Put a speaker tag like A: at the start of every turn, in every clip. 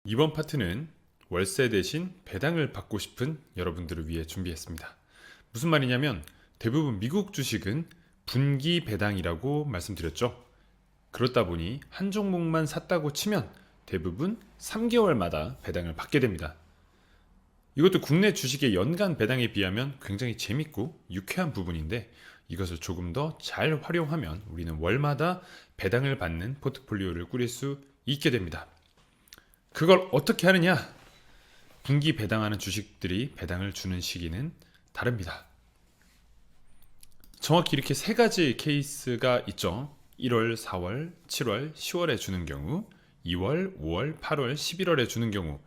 A: 이번 파트는 월세 대신 배당을 받고 싶은 여러분들을 위해 준비했습니다. 무슨 말이냐면 대부분 미국 주식은 분기 배당이라고 말씀드렸죠. 그렇다 보니 한 종목만 샀다고 치면 대부분 3개월마다 배당을 받게 됩니다. 이것도 국내 주식의 연간 배당에 비하면 굉장히 재밌고 유쾌한 부분인데 이것을 조금 더 잘 활용하면 우리는 월마다 배당을 받는 포트폴리오를 꾸릴 수 있게 됩니다. 그걸 어떻게 하느냐? 분기 배당하는 주식들이 배당을 주는 시기는 다릅니다. 정확히 이렇게 세 가지 케이스가 있죠. 1월, 4월, 7월, 10월에 주는 경우, 2월, 5월, 8월, 11월에 주는 경우,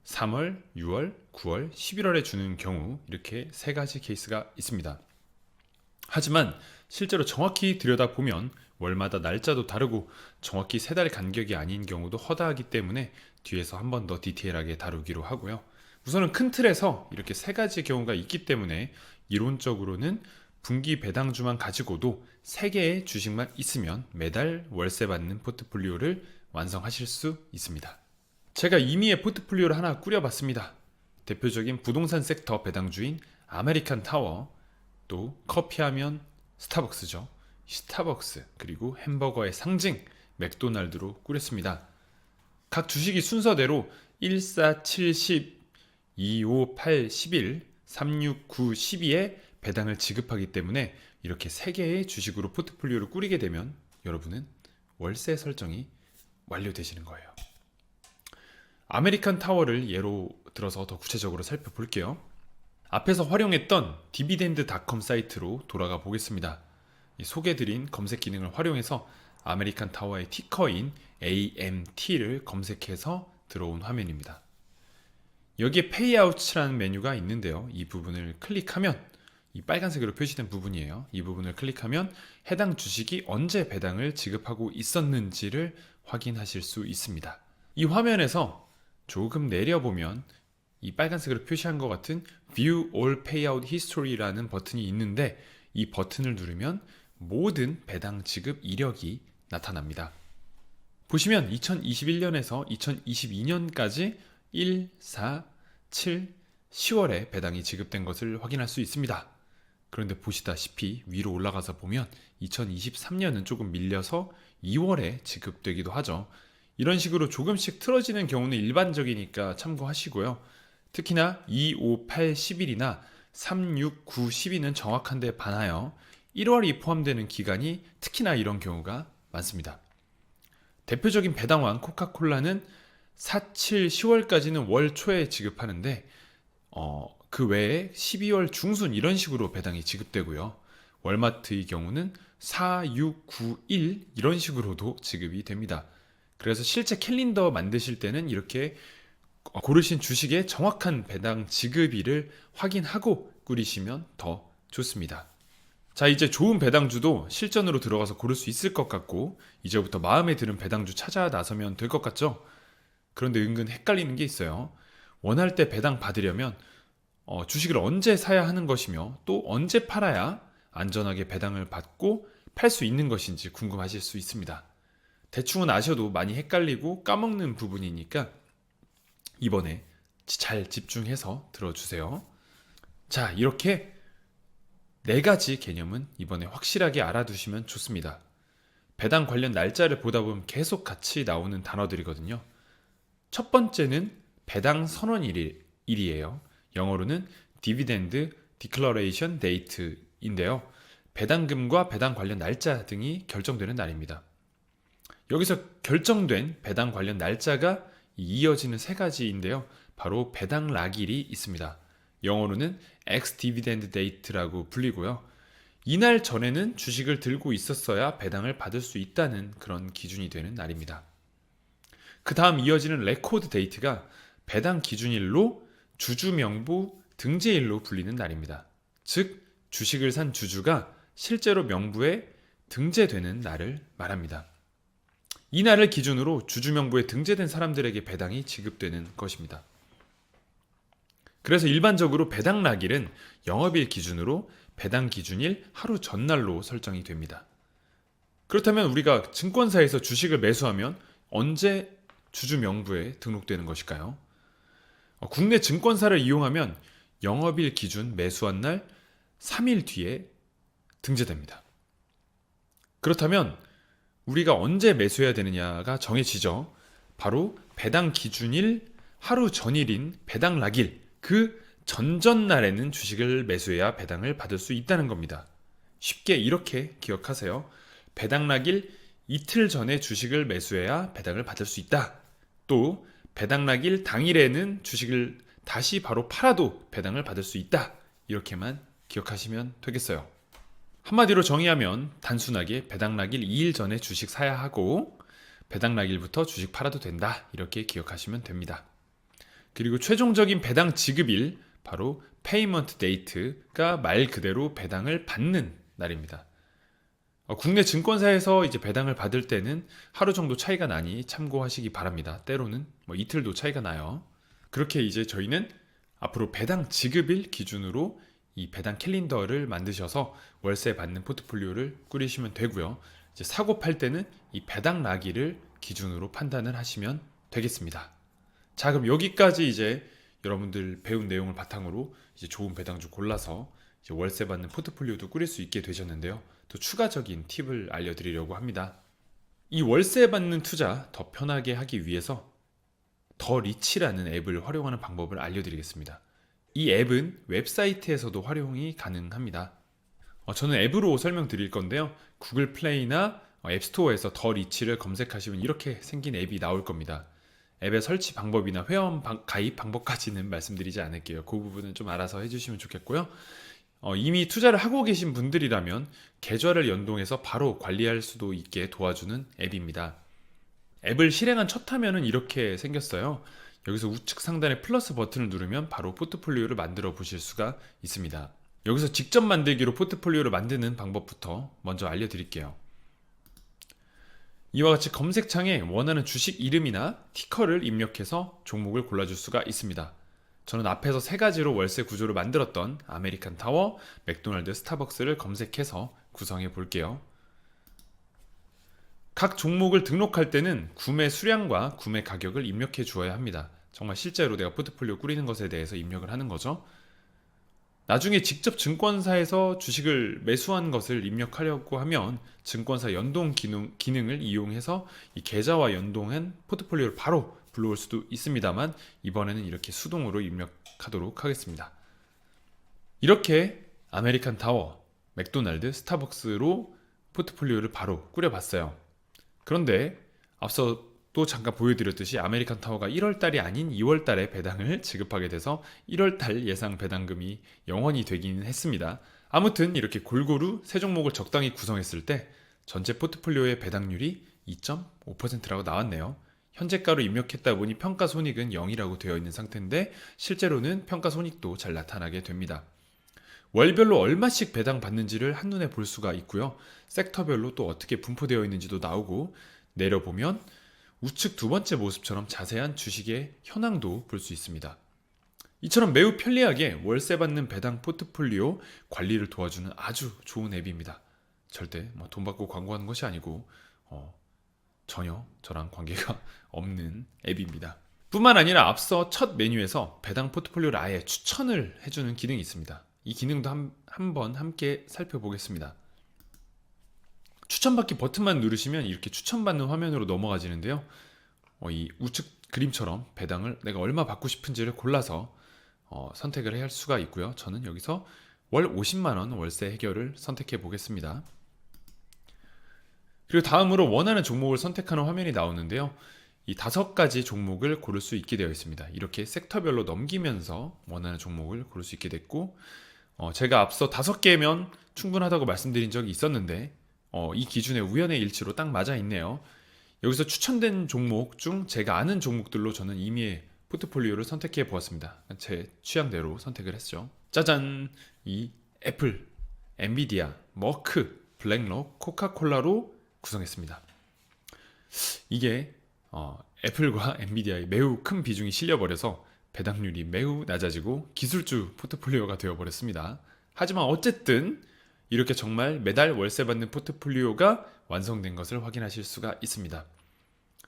A: 3월, 6월, 9월, 11월에 주는 경우 이렇게 세 가지 케이스가 있습니다. 하지만 실제로 정확히 들여다보면 월마다 날짜도 다르고 정확히 세 달 간격이 아닌 경우도 허다하기 때문에 뒤에서 한 번 더 디테일하게 다루기로 하고요. 우선은 큰 틀에서 이렇게 세 가지 경우가 있기 때문에 이론적으로는 분기 배당주만 가지고도 3개의 주식만 있으면 매달 월세 받는 포트폴리오를 완성하실 수 있습니다. 제가 이미의 포트폴리오를 하나 꾸려봤습니다. 대표적인 부동산 섹터 배당주인 아메리칸 타워, 또 커피하면 스타벅스죠. 스타벅스, 그리고 햄버거의 상징 맥도날드로 꾸렸습니다. 각 주식이 순서대로 1, 4, 7, 10, 2, 5, 8, 11, 3, 6, 9, 12에 배당을 지급하기 때문에 이렇게 3개의 주식으로 포트폴리오를 꾸리게 되면 여러분은 월세 설정이 완료되시는 거예요. 아메리칸 타워를 예로 들어서 더 구체적으로 살펴볼게요. 앞에서 활용했던 디비덴드닷컴 사이트로 돌아가 보겠습니다. 소개드린 검색 기능을 활용해서 아메리칸 타워의 티커인 AMT를 검색해서 들어온 화면입니다. 여기에 페이아웃이라는 메뉴가 있는데요. 이 부분을 클릭하면 이 빨간색으로 표시된 부분이에요. 이 부분을 클릭하면 해당 주식이 언제 배당을 지급하고 있었는지를 확인하실 수 있습니다. 이 화면에서 조금 내려보면 이 빨간색으로 표시한 것 같은 View All Payout History라는 버튼이 있는데 이 버튼을 누르면 모든 배당 지급 이력이 나타납니다. 보시면 2021년에서 2022년까지 1, 4, 7, 10월에 배당이 지급된 것을 확인할 수 있습니다. 그런데 보시다시피 위로 올라가서 보면 2023년은 조금 밀려서 2월에 지급되기도 하죠. 이런 식으로 조금씩 틀어지는 경우는 일반적이니까 참고하시고요. 특히나 2, 5, 8, 11이나 3, 6, 9, 12는 정확한데 반하여 1월이 포함되는 기간이 특히나 이런 경우가 많습니다. 대표적인 배당왕 코카콜라는 4, 7, 10월까지는 월 초에 지급하는데 그 외에 12월 중순 이런 식으로 배당이 지급되고요. 월마트의 경우는 4, 6, 9, 1 이런 식으로도 지급이 됩니다. 그래서 실제 캘린더 만드실 때는 이렇게 고르신 주식의 정확한 배당 지급일을 확인하고 꾸리시면 더 좋습니다. 자, 이제 좋은 배당주도 실전으로 들어가서 고를 수 있을 것 같고 이제부터 마음에 드는 배당주 찾아 나서면 될 것 같죠? 그런데 은근 헷갈리는 게 있어요. 원할 때 배당 받으려면 주식을 언제 사야 하는 것이며 또 언제 팔아야 안전하게 배당을 받고 팔 수 있는 것인지 궁금하실 수 있습니다. 대충은 아셔도 많이 헷갈리고 까먹는 부분이니까 이번에 잘 집중해서 들어주세요. 자, 이렇게 4가지 개념은 이번에 확실하게 알아두시면 좋습니다. 배당 관련 날짜를 보다 보면 계속 같이 나오는 단어들이거든요. 첫 번째는 배당 선언일이에요. 영어로는 Dividend Declaration Date인데요. 배당금과 배당 관련 날짜 등이 결정되는 날입니다. 여기서 결정된 배당 관련 날짜가 이어지는 3가지인데요. 바로 배당 락일이 있습니다. 영어로는 ex-dividend date라고 불리고요. 이날 전에는 주식을 들고 있었어야 배당을 받을 수 있다는 그런 기준이 되는 날입니다. 그 다음 이어지는 레코드 데이트가 배당 기준일로 주주명부 등재일로 불리는 날입니다. 즉 주식을 산 주주가 실제로 명부에 등재되는 날을 말합니다. 이 날을 기준으로 주주명부에 등재된 사람들에게 배당이 지급되는 것입니다. 그래서 일반적으로 배당 락일은 영업일 기준으로 배당 기준일 하루 전날로 설정이 됩니다. 그렇다면 우리가 증권사에서 주식을 매수하면 언제 주주 명부에 등록되는 것일까요? 국내 증권사를 이용하면 영업일 기준 매수한 날 3일 뒤에 등재됩니다. 그렇다면 우리가 언제 매수해야 되느냐가 정해지죠. 바로 배당 기준일 하루 전일인 배당 낙일, 그 전전날에는 주식을 매수해야 배당을 받을 수 있다는 겁니다. 쉽게 이렇게 기억하세요. 배당 낙일 이틀 전에 주식을 매수해야 배당을 받을 수 있다. 또 배당 낙일 당일에는 주식을 다시 바로 팔아도 배당을 받을 수 있다. 이렇게만 기억하시면 되겠어요. 한마디로 정의하면 단순하게 배당 낙일 2일 전에 주식 사야 하고 배당 낙일부터 주식 팔아도 된다. 이렇게 기억하시면 됩니다. 그리고 최종적인 배당 지급일, 바로 페이먼트 데이트가 말 그대로 배당을 받는 날입니다. 국내 증권사에서 이제 배당을 받을 때는 하루 정도 차이가 나니 참고하시기 바랍니다. 때로는 이틀도 차이가 나요. 그렇게 이제 저희는 앞으로 배당 지급일 기준으로 이 배당 캘린더를 만드셔서 월세 받는 포트폴리오를 꾸리시면 되고요. 이제 사고 팔 때는 이 배당 나기를 기준으로 판단을 하시면 되겠습니다. 자, 그럼 여기까지 이제 여러분들 배운 내용을 바탕으로 이제 좋은 배당주 골라서 이제 월세 받는 포트폴리오도 꾸릴 수 있게 되셨는데요. 또 추가적인 팁을 알려드리려고 합니다. 이 월세 받는 투자 더 편하게 하기 위해서 더 리치라는 앱을 활용하는 방법을 알려드리겠습니다. 이 앱은 웹사이트에서도 활용이 가능합니다. 저는 앱으로 설명드릴 건데요. 구글 플레이나 앱스토어에서 더 리치를 검색하시면 이렇게 생긴 앱이 나올 겁니다. 앱의 설치 방법이나 회원 가입 방법까지는 말씀드리지 않을게요. 그 부분은 좀 알아서 해주시면 좋겠고요. 이미 투자를 하고 계신 분들이라면 계좌를 연동해서 바로 관리할 수도 있게 도와주는 앱입니다. 앱을 실행한 첫 화면은 이렇게 생겼어요. 여기서 우측 상단에 플러스 버튼을 누르면 바로 포트폴리오를 만들어 보실 수가 있습니다. 여기서 직접 만들기로 포트폴리오를 만드는 방법부터 먼저 알려드릴게요. 이와 같이 검색창에 원하는 주식 이름이나 티커를 입력해서 종목을 골라줄 수가 있습니다. 저는 앞에서 세 가지로 월세 구조를 만들었던 아메리칸 타워, 맥도날드, 스타벅스를 검색해서 구성해 볼게요. 각 종목을 등록할 때는 구매 수량과 구매 가격을 입력해 주어야 합니다. 정말 실제로 내가 포트폴리오 꾸리는 것에 대해서 입력을 하는 거죠. 나중에 직접 증권사에서 주식을 매수한 것을 입력하려고 하면 증권사 연동 기능을 이용해서 이 계좌와 연동한 포트폴리오를 바로 불러올 수도 있습니다만 이번에는 이렇게 수동으로 입력하도록 하겠습니다. 이렇게 아메리칸 타워, 맥도날드, 스타벅스로 포트폴리오를 바로 꾸려봤어요. 그런데 앞서 또 잠깐 보여드렸듯이 아메리칸 타워가 1월달이 아닌 2월달에 배당을 지급하게 돼서 1월달 예상 배당금이 0원이 되기는 했습니다. 아무튼 이렇게 골고루 세 종목을 적당히 구성했을 때 전체 포트폴리오의 배당률이 2.5%라고 나왔네요. 현재가로 입력했다 보니 평가손익은 0이라고 되어 있는 상태인데 실제로는 평가손익도 잘 나타나게 됩니다. 월별로 얼마씩 배당 받는지를 한눈에 볼 수가 있고요. 섹터별로 또 어떻게 분포되어 있는지도 나오고 내려보면 우측 두 번째 모습처럼 자세한 주식의 현황도 볼 수 있습니다. 이처럼 매우 편리하게 월세 받는 배당 포트폴리오 관리를 도와주는 아주 좋은 앱입니다. 절대 돈 받고 광고하는 것이 아니고 전혀 저랑 관계가 없는 앱입니다. 뿐만 아니라 앞서 첫 메뉴에서 배당 포트폴리오를 아예 추천을 해주는 기능이 있습니다. 이 기능도 한번 함께 살펴보겠습니다. 추천받기 버튼만 누르시면 이렇게 추천받는 화면으로 넘어가지는데요. 이 우측 그림처럼 배당을 내가 얼마 받고 싶은지를 골라서 선택을 해야 할 수가 있고요. 저는 여기서 월 50만원 월세 해결을 선택해 보겠습니다. 그리고 다음으로 원하는 종목을 선택하는 화면이 나오는데요. 이 5가지 종목을 고를 수 있게 되어 있습니다. 이렇게 섹터별로 넘기면서 원하는 종목을 고를 수 있게 됐고 제가 앞서 5개면 충분하다고 말씀드린 적이 있었는데 이 기준에 우연의 일치로 딱 맞아 있네요. 여기서 추천된 종목 중 제가 아는 종목들로 저는 이미 포트폴리오를 선택해 보았습니다. 제 취향대로 선택을 했죠. 짜잔! 이 애플, 엔비디아, 머크, 블랙록, 코카콜라로 구성했습니다. 이게 애플과 엔비디아의 매우 큰 비중이 실려버려서 배당률이 매우 낮아지고 기술주 포트폴리오가 되어버렸습니다. 하지만 어쨌든 이렇게 정말 매달 월세 받는 포트폴리오가 완성된 것을 확인하실 수가 있습니다.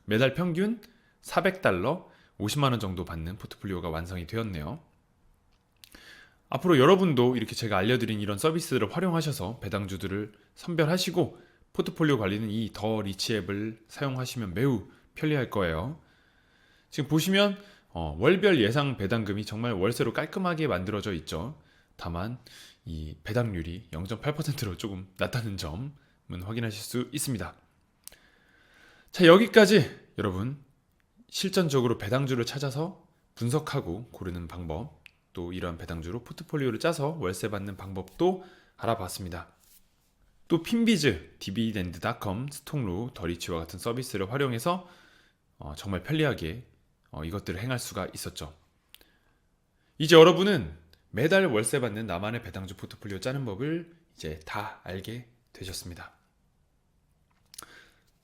A: 매달 평균 $400, 50만 원 정도 받는 포트폴리오가 완성이 되었네요. 앞으로 여러분도 이렇게 제가 알려드린 이런 서비스들을 활용하셔서 배당주들을 선별하시고 포트폴리오 관리는 이 더 리치 앱을 사용하시면 매우 편리할 거예요. 지금 보시면 월별 예상 배당금이 정말 월세로 깔끔하게 만들어져 있죠. 다만 이 배당률이 0.8%로 조금 낮다는 점은 확인하실 수 있습니다. 자, 여기까지 여러분 실전적으로 배당주를 찾아서 분석하고 고르는 방법, 또 이러한 배당주로 포트폴리오를 짜서 월세 받는 방법도 알아봤습니다. 또 핀비즈, 디비덴드.com, 스톡루, 더리치와 같은 서비스를 활용해서 정말 편리하게 이것들을 행할 수가 있었죠. 이제 여러분은 매달 월세 받는 나만의 배당주 포트폴리오 짜는 법을 이제 다 알게 되셨습니다.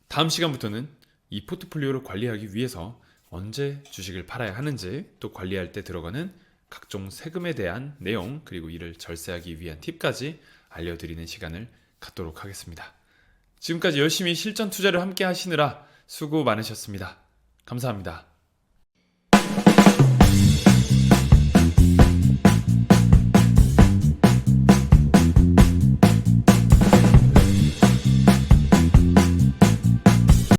A: 다음 시간부터는 이 포트폴리오를 관리하기 위해서 언제 주식을 팔아야 하는지, 또 관리할 때 들어가는 각종 세금에 대한 내용, 그리고 이를 절세하기 위한 팁까지 알려드리는 시간을 갖도록 하겠습니다. 지금까지 열심히 실전 투자를 함께 하시느라 수고 많으셨습니다. 감사합니다.